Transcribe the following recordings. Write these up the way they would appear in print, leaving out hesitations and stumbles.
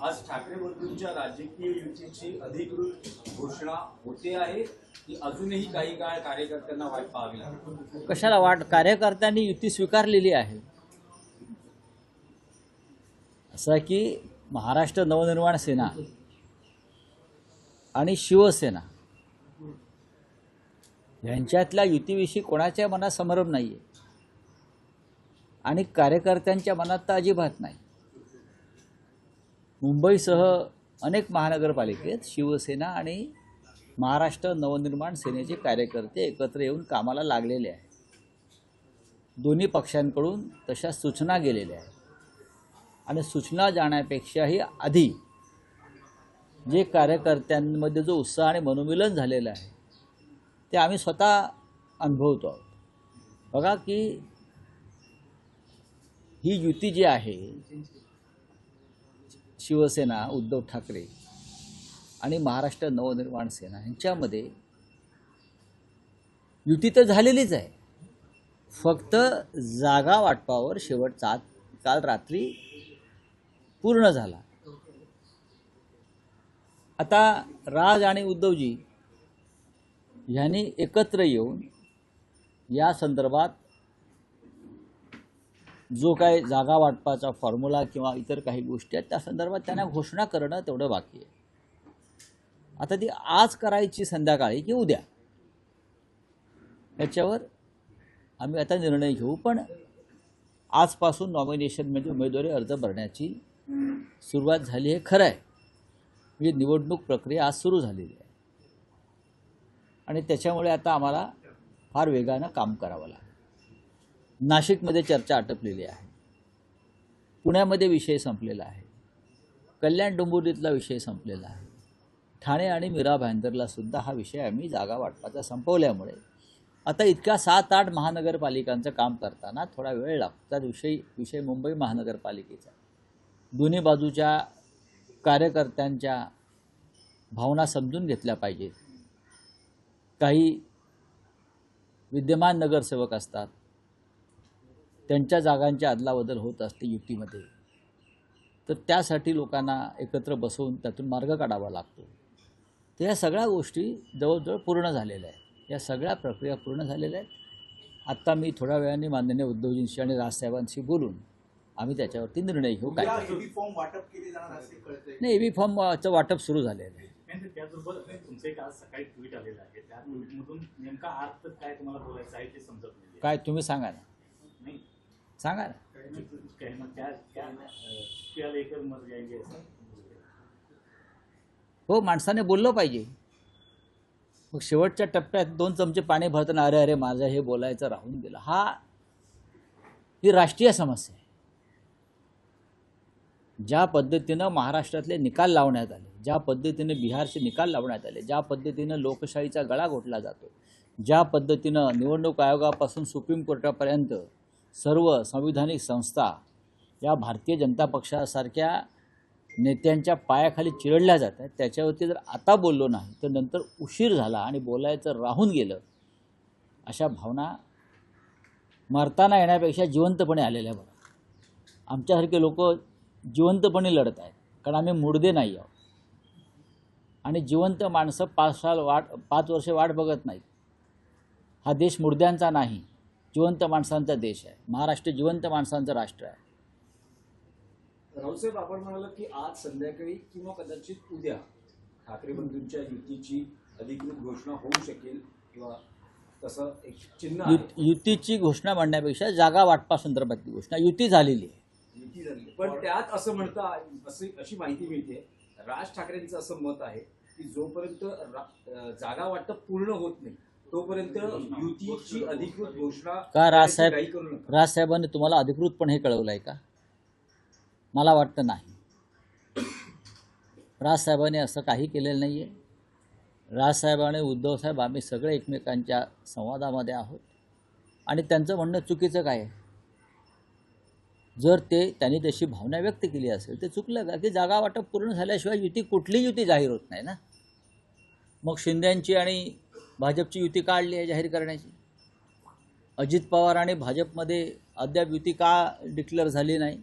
आज ठाकरे बंधूंच्या राजकीय युतीची अधिकृत घोषणा होते आहे की अजूनही काही काळ कार्यकर्त्यांना वाट पाहावी लागेल? कशाला वाट? कार्यकर्त्यांनी युती स्वीकारलेली आहे. असं की महाराष्ट्र नवनिर्माण सेना आणि शिवसेना यांच्यातल्या युतीविषयी कोणाच्या मनात संभ्रम नाही आहे आणि कार्यकर्त्यांच्या मनात तर अजिबात नाही. मुंबईसह अनेक महानगरपालिकेत शिवसेना आणि महाराष्ट्र नवनिर्माण सेनेचे कार्यकर्ते एकत्र येऊन कामाला लागलेले आहेत. दोन्ही पक्षांकडून तशा सूचना गेलेल्या आहेत आणि सूचना जाण्यापेक्षाही आधी जे कार्यकर्त्यांमध्ये जो उत्साह आणि मनोमिलन झालेलं आहे ते आम्ही स्वतः अनुभवतो आहोत. बघा की ही युती जी आहे शिवसेना उद्धव ठाकरे आणि महाराष्ट्र नवनिर्माण सेना यांच्यामध्ये युती तर झालेलीच आहे, फक्त जागा वाटपावर शेवटचा काल रात्री पूर्ण झाला. आता राज आणि उद्धवजी यांनी एकत्र येऊन या संदर्भात जो काही जागा वाटपाचा फॉर्म्युला किंवा इतर काही गोष्टी आहेत त्या संदर्भात त्यांना घोषणा करणं तेवढं बाकी आहे. आता ती आज करायची संध्याकाळी की उद्या याच्यावर आम्ही आता निर्णय घेऊ. पण आजपासून नॉमिनेशनमध्ये उमेदवारी अर्ज भरण्याची सुरुवात झाली आहे, खरं आहे. म्हणजे निवडणूक प्रक्रिया आज सुरू झालेली आहे आणि त्याच्यामुळे आता आम्हाला फार वेगानं काम करावं लागेल. नाशिकमध्ये चर्चा आटपलेली आहे, पुण्यामध्ये विषय संपलेला आहे, कल्याण डोंबिवलीतला विषय संपलेला आहे, ठाणे आणि मीरा भाईंदरला सुद्धा हा विषय आम्ही जागा वाटपाचा संपवल्यामुळे आता इतक्या 7-8 महानगरपालिकांचं काम करताना थोडा वेळ लागतो. त्या विषय मुंबई महानगरपालिकेचा दोन्ही बाजूच्या कार्यकर्त्यांच्या भावना समजून घेतल्या पाहिजेत. काही विद्यमान नगरसेवक असतात, त्यांच्या जागांची अदलाबदल होत असते युतीमध्ये, तर त्यासाठी लोकांना एकत्र बसवून त्यातून मार्ग काढावा लागतो. तर या सगळ्या गोष्टी जवळजवळ पूर्ण झालेल्या आहेत, या सगळ्या प्रक्रिया पूर्ण झालेल्या आहेत. आत्ता मी थोड्या वेळाने माननीय उद्धवजींशी आणि राजसाहेबांशी बोलून आम्ही त्याच्यावरती निर्णय घेऊ. काय नाही, EV फॉर्मचं वाटप सुरू झालेलं आहे. त्याचबरोबर तुमचं एक आज सकाळी ट्विट आलेलं आहे, त्या ट्विटमधून नेमका अर्थ काय तुम्हाला बोलायचं आहे ते समजत नाही. काय तुम्ही सांगा ना, नाही सांगा ना. हो, माणसाने बोललं पाहिजे. मग शेवटच्या टप्प्यात 2 चमचे पाणी भरताना अरे माझं हे बोलायचं राहून गेलं, ही राष्ट्रीय समस्या आहे. ज्या पद्धतीनं महाराष्ट्रातले निकाल लावण्यात आले, ज्या पद्धतीने बिहारचे निकाल लावण्यात आले, ज्या पद्धतीनं लोकशाहीचा गळा घोटला जातो, ज्या पद्धतीनं निवडणूक आयोगापासून सुप्रीम कोर्टापर्यंत सर्व संविधानिक संस्था या भारतीय जनता पक्षासारख्या नेत्यांच्या पायाखाली चिरडल्या जातात, त्याच्यावरती जर आता बोललो नाही तर नंतर उशीर झाला आणि बोलायचं राहून गेलं, अशा भावना मरताना येण्यापेक्षा जिवंतपणे आलेल्या बरं. आमच्यासारखे लोक जिवंतपणे लढत आहेत, कारण आम्ही मुर्दे नाही आहोत आणि जिवंत माणसं 5 वर्षे वाट बघत नाहीत. हा देश मुर्द्यांचा नाही, जिवंत माणसांचा देश आहे. महाराष्ट्र जिवंत माणसांचं राष्ट्र आहे. रावसाहेब, आपण म्हणाल की आज संध्याकाळी किंवा कदाचित उद्या ठाकरे बंधूंच्या युतीची अधिकृत घोषणा होऊ शकेल किंवा तसं एक चिन्ह आहे. युतीची घोषणा म्हणण्यापेक्षा जागा वाटपा संदर्भातली घोषणा युती झालेली आहे. युती झाली, पण त्यात असं अशी माहिती मिळते, राज ठाकरेंचं असं मत आहे की जोपर्यंत जागा वाटप पूर्ण होत नाही तोपर्यंत युतीची अधिकृत घोषणा का राजसाहेबांनी तुम्हाला अधिकृतपणे हे कळवलं आहे का? मला वाटतं नाही. राजसाहेबांनी असं काही केलेलं नाही आहे. राजसाहेब आणि उद्धवसाहेब आम्ही सगळे एकमेकांच्या संवादामध्ये आहोत आणि त्यांचं म्हणणं चुकीचं काय आहे? जर त्यांनी तशी भावना व्यक्त केली असेल ते चुकलं का? की जागा वाटप पूर्ण झाल्याशिवाय कुठली युती जाहीर होत नाही ना. मग शिंदेंची आणि भाजपची युती काढली आहे जाहीर करण्याची. अजित पवार आणि भाजपमध्ये अद्याप युती का डिक्लेअर झाली नाही,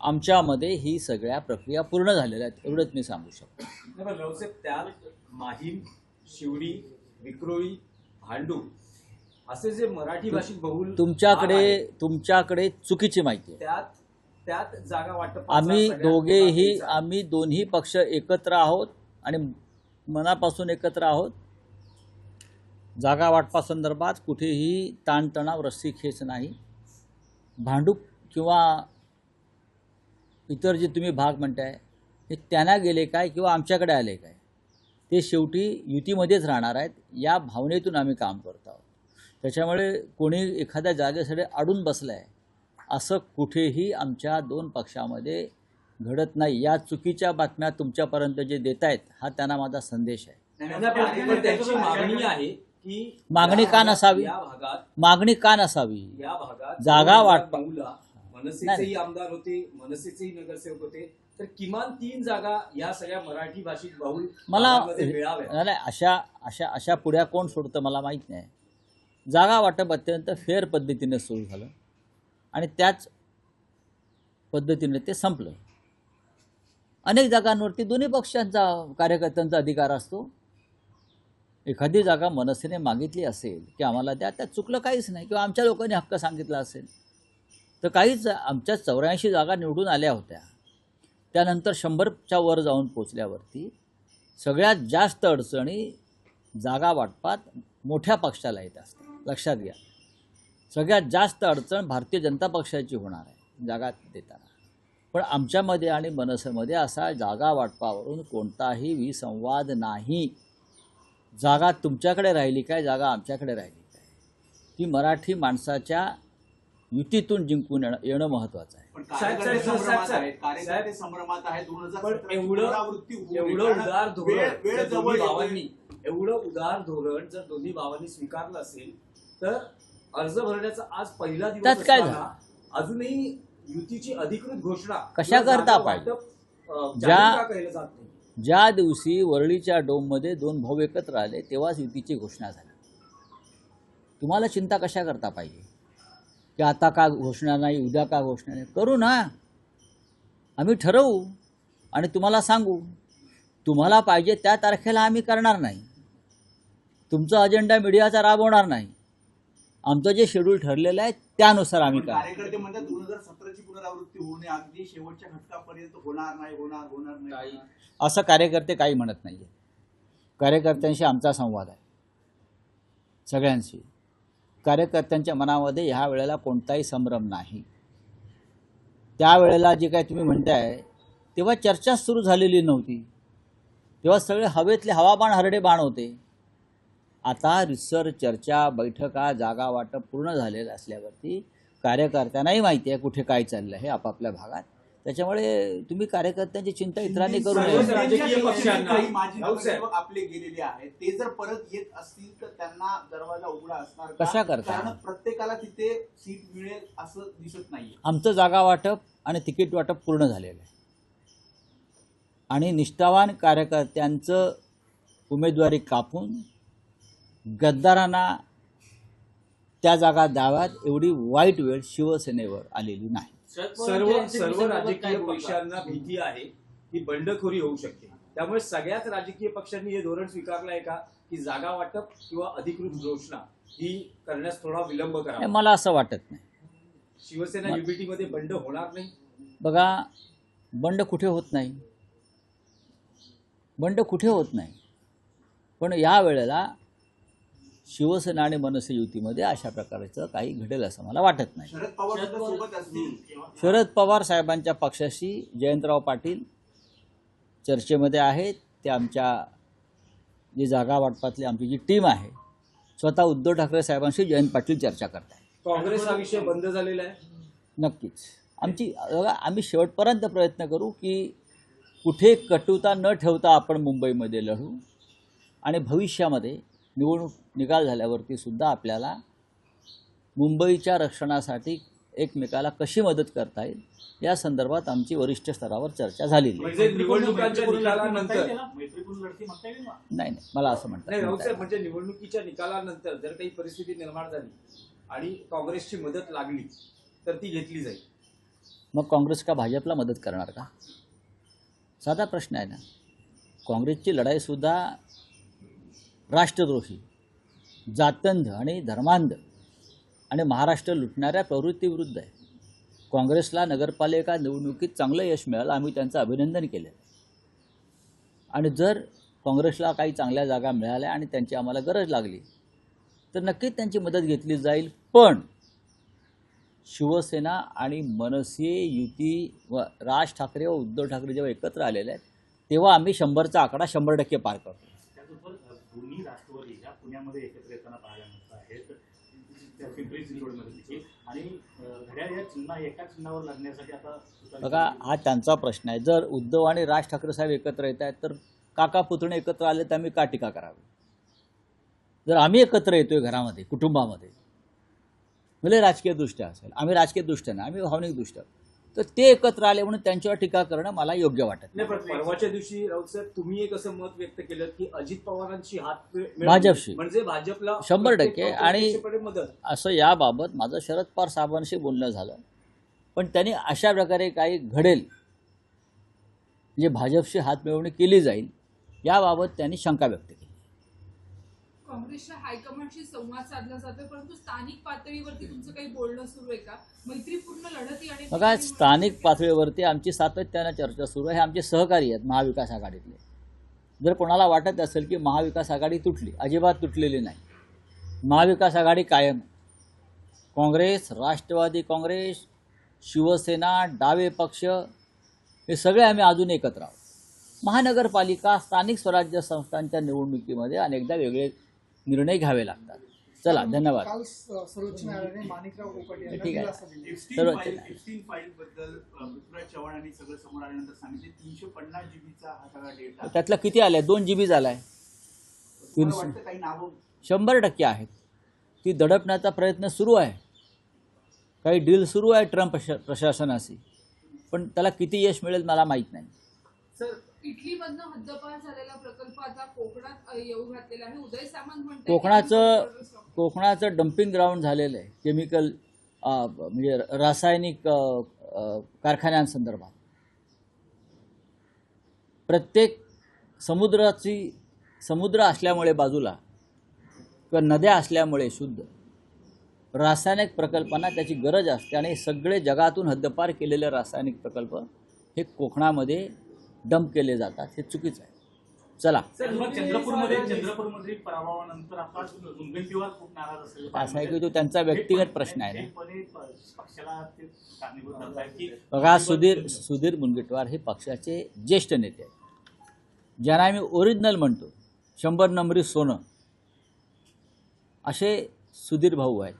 आमच्यामध्ये ही सगळ्या प्रक्रिया पूर्ण झालेल्या आहेत एवढंच मी सांगू शकतो. नाही, पण रावसाहेब, त्यात माहीम, शिवडी, विक्रोळी, भांडूप असे जे मराठी भाषिक बहुल भाग आहेत, तुमच्याकडे चुकीची माहिती आहे. त्यात जागा वाटप आम्ही दोन्ही पक्ष एकत्र आहोत आणि मनापासून एकत्र आहोत. जागा वाटपासंदर्भात कुठेही ताणतणाव, रस्सीखेच नाही. भांडूप किंवा इतर जे तुम्ही भाग म्हणताय हे त्यांना गेले काय किंवा आमच्याकडे आले काय, ते शेवटी युतीमध्येच राहणार आहेत या भावनेतून आम्ही काम करत आहोत. त्याच्यामुळे कोणी एखाद्या जागेसाठी अडून बसलं आहे असं कुठेही आमच्या दोन पक्षामध्ये घडत नाही. या चुकीच्या बातम्या तुमच्यापर्यंत जे देत आहेत हा त्यांना माझा संदेश आहे. त्यांची मागणी आहे की मागणी का नसावी? मागणी का नसावी? या भागात जागा वाटप मनसेचेही आमदार होते, मनसेचेही नगरसेवक होते, तर किमान 3 जागा या सगळ्या मराठी भाषिक बहुल भागामध्ये मिळाव्या. नाही, अशा पुढ्या कोण सोडतं मला माहीत नाही. जागा वाटप अत्यंत फेअर पद्धतीने सुरू झालं आणि त्याच पद्धतीने ते संपलं. अनेक जागांवरती दोन्ही पक्षांचा कार्यकर्त्यांचा अधिकार असतो. एखादी जागा मनसेने मागितली असेल की आम्हाला द्या, त्यात चुकलं काहीच नाही, किंवा आमच्या लोकांनी हक्क सांगितला असेल तर काहीच. आमच्या 84 जागा निवडून आल्या होत्या, त्यानंतर 100च्या वर जाऊन पोचल्यावरती सगळ्यात जास्त अडचणी जागा वाटपात मोठ्या पक्षाला येत असतात. लक्षात घ्या, सगळ्यात जास्त अडचण भारतीय जनता पक्षाची होणार आहे जागा देताना. पण आमच्यामध्ये आणि मनसेमध्ये असा जागा वाटपावरून कोणताही विसंवाद नाही. जागा तुमच्याकडे राहिली काय, जागा आमच्याकडे राहिली काय, ती मराठी माणसाच्या युतीतून जिंकून येणं महत्त्वाचं आहे. कार्यकर्ते संभ्रमात आहे. 2017 एवढं उदार धोरण जर दोन्ही भावांनी स्वीकारलं असेल तर अर्ज भरण्याचा आज पहिला दिवस त्यात काय असताना अजूनही युतीची अधिकृत घोषणा कशा करता पाहिजे? केलं जात नाही. ज्या दिवशी वरळीच्या डोममध्ये 2 भाऊ एकत्र आले तेव्हाच युतीची घोषणा झाली. तुम्हाला चिंता कशा करता पाहिजे की आता का घोषणा नाही, उद्या का घोषणा नाही? करू ना, आम्ही ठरवू आणि तुम्हाला सांगू. तुम्हाला पाहिजे त्या तारखेला आम्ही करणार नाही. तुमचा अजेंडा मीडियाचा राबवणार नाही. आमचं जे शेड्यूल ठरलेलं आहे त्यानुसार आम्ही करणार. कार्यकर्ते म्हणतात 2017ची पुनरावृत्ती होऊ नये, अगदी शेवटच्या घटकापर्यंत होणार नाही. असं कार्यकर्ते काही म्हणत नाही आहे. कार्यकर्त्यांशी आमचा संवाद आहे, सगळ्यांशी. कार्यकर्त्यांच्या मनामध्ये ह्या वेळेला कोणताही संभ्रम नाही. त्यावेळेला जे काय तुम्ही म्हणताय तेव्हा चर्चा सुरू झालेली नव्हती, तेव्हा सगळे हवेतले हवाबाण हरडे बाण होते. आता रिसर चर्चा, बैठका, जागा वाटप पूर्ण झालेलं असल्यावरती कार्यकर्त्यांनाही माहिती आहे कुठे काय चाललं आहे आपापल्या भागात. त्याच्यामुळे तुम्ही कार्यकर्त्यांची चिंता इतरांनी करू नये. राजकीय पक्षांना माजी नगरसेवक आपले गेलेले आहेत, ते जर परत येत असतील तर त्यांना दरवाजा उघडा असणार का? कशा करता? कारण प्रत्येकाला तिथे सीट मिळेल असं दिसत नाहीये. आमचं जागा वाटप आणि तिकीट वाटप पूर्ण झालेलं आहे आणि निष्ठावान कार्यकर्त्यांचं उमेदवारी कापून गद्दारांना त्या जागा द्याव्यात एवढी वाईट वेळ शिवसेनेवर आलेली नाही. सर्व राजकीय पक्षांना भीती आहे की बंडखोरी होऊ शकते. त्यामुळे सगळ्याच राजकीय पक्षांनी हे धोरण स्वीकारलं आहे का की जागा वाटप किंवा अधिकृत घोषणा ही करण्यास थोडा विलंब करावा? मला असं वाटत नाही. शिवसेना युबीटी मध्ये बंड होणार नाही. बघा, बंड कुठे होत नाही, बंड कुठे होत नाही. पण या वेळेला शिवसेना आणि मनसे युतीमध्ये अशा प्रकारचं काही घडेल असं मला वाटत नाही. शरद पवार सोबत असतील. शरद पवार साहेबांच्या पक्षाशी जयंतराव पाटील चर्चेमध्ये आहेत. ते आमच्या जी जागा वाटपातली आमची जी टीम आहे, स्वतः उद्धव ठाकरे साहेबांशी जयंत पाटील चर्चा करत आहेत. काँग्रेस हा विषय बंद झालेला आहे. नक्कीच आम्ही शेवटपर्यंत प्रयत्न करू की कुठे कटुता न ठेवता आपण मुंबईमध्ये लढू आणि भविष्यामध्ये निवडणूक निकाल झाल्यावरती सुद्धा आपल्याला मुंबईच्या रक्षणासाठी एकमेकाला कशी मदत करता येईल या संदर्भात आमची वरिष्ठ स्तरावर चर्चा झालेली आहे. म्हणजे निवडणुकांच्या निकालानंतर नाही, मला असं म्हणतात म्हणजे निवडणुकीच्या निकालानंतर जर काही परिस्थिती निर्माण झाली आणि काँग्रेसची मदत लागली तर ती घेतली जाईल. मग काँग्रेस का भाजपला मदत करणार का? साधा प्रश्न आहे ना. काँग्रेसची लढाईसुद्धा राष्ट्रद्रोही, जातंध आणि धर्मांध आणि महाराष्ट्र लुटणाऱ्या प्रवृत्तीविरुद्ध आहे. काँग्रेसला नगरपालिका निवडणुकीत चांगलं यश मिळालं, आम्ही त्यांचं अभिनंदन केलं. आणि जर काँग्रेसला काही चांगल्या जागा मिळाल्या आणि त्यांची आम्हाला गरज लागली तर नक्कीच त्यांची मदत घेतली जाईल. पण शिवसेना आणि मनसे युती व राज ठाकरे व उद्धव ठाकरे जेव्हा एकत्र आलेले आहेत तेव्हा आम्ही 100चा आकडा 100% पार करतो. त्याचबरोबर दोन्ही राष्ट्रवादी ह्या पुण्यामध्ये एकत्र येताना पाहायला मिळत आहेत. त्या पिंपरी चिंचवडमध्ये देखील आणि घड्याळ या एका चिन्हावर लागण्यासाठी आता बघा, हा त्यांचा प्रश्न आहे. जर उद्धव आणि राज ठाकरे साहेब एकत्र येत आहेत तर काका पुतणे एकत्र आले तर आम्ही का टीका करावी? जर आम्ही एकत्र येतोय घरामध्ये, कुटुंबामध्ये, म्हणजे राजकीयदृष्ट्या असेल, आम्ही राजकीयदृष्ट्या नाही, आम्ही भावनिकदृष्ट्या, तर ते एकत्र आले म्हणून त्यांच्यावर टीका करणं मला योग्य वाटत नाही. नाही, पण परवाच्या दिवशी राऊत साहेब तुम्ही एक असं मत व्यक्त केलं की अजित पवारांची हात मिळवली भाजपशी. म्हणजे भाजपला 100% आणि मदत. असं याबाबत माझं शरद पवार साहेबांशी बोलणं झालं, पण त्यांनी अशा प्रकारे काही घडेल म्हणजे भाजपशी हात मिळवणी केली जाईल याबाबत त्यांनी शंका व्यक्त केली. काँग्रेसच्या हायकमांडशी संवाद साधला जातोय, परंतु स्थानिक पातळीवरती तुमचं काही बोलणं सुरू आहे का? मैत्रीपूर्ण लढती आणि बघा, स्थानिक पातळीवरती आमची सातत्यानं चर्चा सुरू आहे. आमचे सहकारी आहेत महाविकास आघाडीतले. जर कोणाला वाटत असेल की महाविकास आघाडी तुटली, अजिबात तुटलेली नाही. महाविकास आघाडी कायम. काँग्रेस, राष्ट्रवादी काँग्रेस, शिवसेना, डावे पक्ष हे सगळे आम्ही अजून एकत्र आहोत. महानगरपालिका, स्थानिक स्वराज्य संस्थांच्या निवडणुकीमध्ये अनेकदा वेगळे निर्णय घ्यावे लागतात. चला, धन्यवाद. काल सर्वोच्च न्यायालयाने माणिकराव कोकाटे यांना ठीक आहे. दिलासा दिला. एप्स्टीन फाईल बद्दल पृथ्वीराज चव्हाण यांनी सगळं समोर आल्यानंतर सांगितले 350 जीबीचा हा सगळा डेटा. त्यातला किती आलाय? 2 GB झालाय. मला वाटतं काही नावं 100% आहेत. ती दडपण्याचा प्रयत्न सुरू आहे. काही डील सुरू आहे ट्रम्प प्रशासनाशी, पण त्याला किती यश मिळेल मला माहीत नाही. सर, इटलीमधनं हद्दपार झालेला प्रकल्प आता कोकणात येऊ घातलेला आहे. उदय सामंत म्हणतात कोकणाचं डम्पिंग ग्राउंड झालेलं आहे केमिकल म्हणजे रासायनिक कारखान्यांसंदर्भात. प्रत्येक समुद्र असल्यामुळे बाजूला किंवा नद्या असल्यामुळे शुद्ध रासायनिक प्रकल्पांना त्याची गरज असते आणि सगळे जगातून हद्दपार केलेले रासायनिक प्रकल्प हे कोकणामध्ये डंप केले जातात. हे चुकीचं आहे. चला, चंद्रपूरमध्ये पराभवानंतर आता मुनगंटीवार खूप नाराज असेल. असं आहे की तो त्यांचा व्यक्तिगत प्रश्न आहे ना. पक्षाला ते कारणीभूत ठरतात की बघा, सुधीर मुनगंटीवार हे पक्षाचे ज्येष्ठ नेते आहेत, ज्यांना आम्ही ओरिजिनल म्हणतो, 100 नंबरी सोनं, असे सुधीर भाऊ आहेत.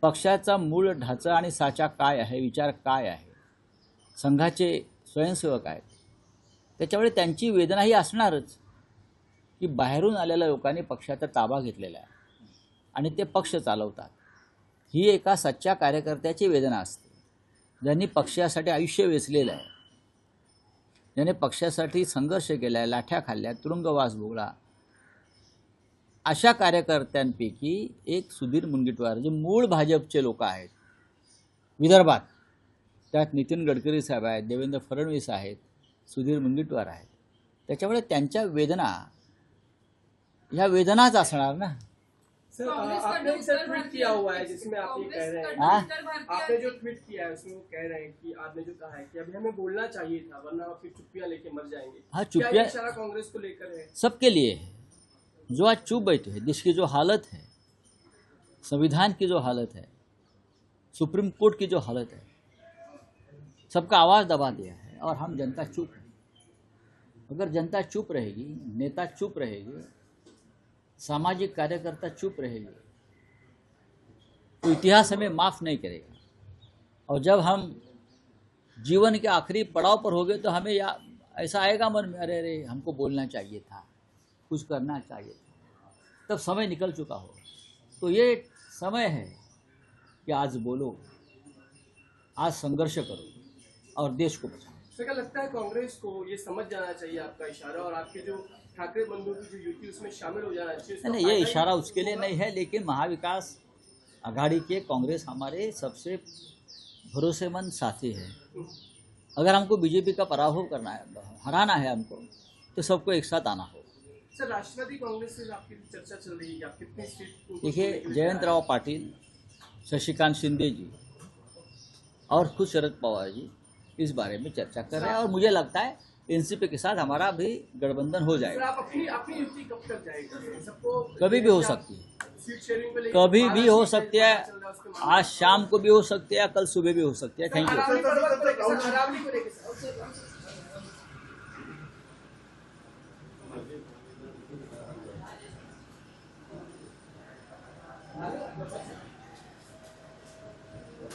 पक्षाचा मूळ ढाचा आणि साचा काय आहे, विचार काय आहे, संघाचे स्वयंसेवक आहेत, त्याच्यामुळे त्यांची वेदना ही असणारच की बाहेरून आलेल्या लोकांनी पक्षाचा ताबा घेतलेला आहे आणि ते पक्ष चालवतात. ही एका सच्च्या कार्यकर्त्याची वेदना असते, ज्यांनी पक्षासाठी आयुष्य वेचलेलं आहे, ज्याने पक्षासाठी संघर्ष केला आहे, लाठ्या खाल्ल्या, तुरुंगवास भोगला. अशा कार्यकर्त्यांपैकी एक सुधीर मुनगंटीवार, जे मूळ भाजपचे लोक आहेत विदर्भात, त्यात नितीन गडकरी साहेब आहेत, देवेंद्र फडणवीस आहेत, सुधीर मुनगंटीवार आहेत. त्याच्यामुळे त्यांच्या वेदना ह्या वेदनाच असणार ना. सर, आपने एक सर ट्वीट किया हुआ है जिसमें आप ये कह रहे हैं, आपने जो ट्वीट किया है उसमें वो कह रहे हैं कि आपने जो कहा है कि अभी हमें बोलना चाहिए था वरना आप फिर चुप्पियां लेके मर जाएंगे. हाँ, क्या चुप्पियां ये इशारा कांग्रेस को लेकर है? सबके लिए है. जो आज चुप बैठे हैं, जिसकी जो हालत है, संविधान की जो हालत है, सुप्रीम कोर्ट की जो हालत है, सबका आवाज़ दबा दिया है और हम जनता चुप है. अगर जनता चुप रहेगी, नेता चुप रहेगी, सामाजिक कार्यकर्ता चुप रहेगी, तो इतिहास हमें माफ़ नहीं करेगा. और जब हम जीवन के आखिरी पड़ाव पर होंगे तो हमें ऐसा आएगा मन में, अरे अरे हमको बोलना चाहिए था, कुछ करना चाहिए था. तब समय निकल चुका हो. तो ये समय है कि आज बोलो, आज संघर्ष करो और देश को बचाओ. सर, क्या लगता है कांग्रेस को ये समझ जाना चाहिए आपका इशारा और आपके जो ठाकरे बंधुओं की जो युति उसमें शामिल हो जाना चाहिए? नहीं, ये इशारा उसके लिए नहीं है, लेकिन महाविकास आघाड़ी के कांग्रेस हमारे सबसे भरोसेमंद साथी है। अगर हमको बीजेपी का पराभव करना है, हराना है हमको, तो सबको एक साथ आना होगा। सर, राष्ट्रवादी कांग्रेस से आपकी चर्चा चल रही है कि आप कितनी सीट? देखिए, जयंतराव पाटिल, शशिकांत शिंदे जी और खुद शरद पवार जी इस बारे में चर्चा कर रहे हैं, और मुझे लगता है एनसीपी के साथ हमारा भी गठबंधन हो सर, जाएगा। आप अपनी युति कब तक जाएगी? सबको कभी भी हो सकती है, सीट शेयरिंग पे लेके कभी भी 12 हो सीटें सकती है। चल रहा है, उसके मामले आज शाम को भी हो सकती है, कल सुबह भी हो सकती है। Thank you. अरावली पर्वत को लेके, सर, अरावली को लेके, सर।